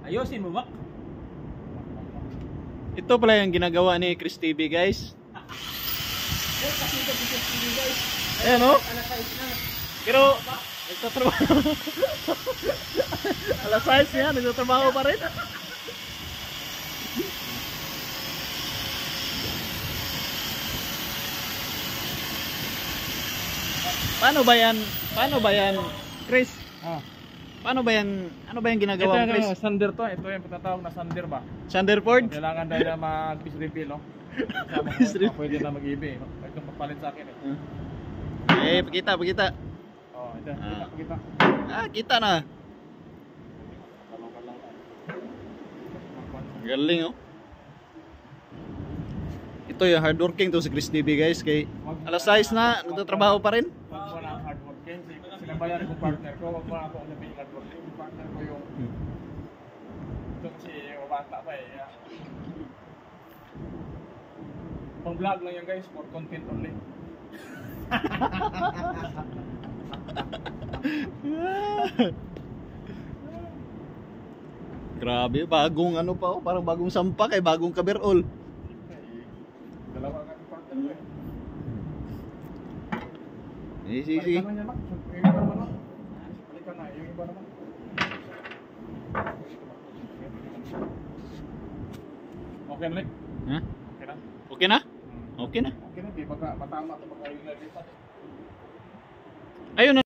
Ayusin mo, Mac. Ito pala yung ginagawa ni Chris TV, guys. Kasi ito si Chris TV, guys. Ayan, oh. Alas 6 na. Pero, nagtatrabaho. Alas 6 niya, nagtatrabaho pa rin. Paano ba yan? Paano ba yan, Chris? Paano ba yan? Ano ba yung ginagawa mo, Chris? Sander to. Ito yung patatawag na sander ba? Sanderford? Kailangan dahil na mag-piece refill, no? Piece refill. Pwede na mag-ibi. Ito papalit sa akin, eh. Pakita, pakita. Oh, ito. Kita. Kita na. Galing, oh. Ito yung hardworking to si Chris TV, guys. Kay alas 6 na, nagtatrabaho pa rin. Wag mo na hardworking. Sinabayan ko partner ko. Wag mo na ako sabihin hardworking. Yung partner ko yung... Ito kasi yung bata pa eh. Pang vlog lang yan, guys. For content only. Grabe, bagong ano pa, oh. Parang bagong sampak, eh, bagong coverall. Dalawa ka ng partner ko eh. Sige. Balikan lang yan, Mac. Yung iba naman, no? Balikan na. Yung iba naman. Okay na, Nick? Ha? Okay na? Okay na? Okay na. Okay na, di baka matama ito baka yung nalipat. Ayun na.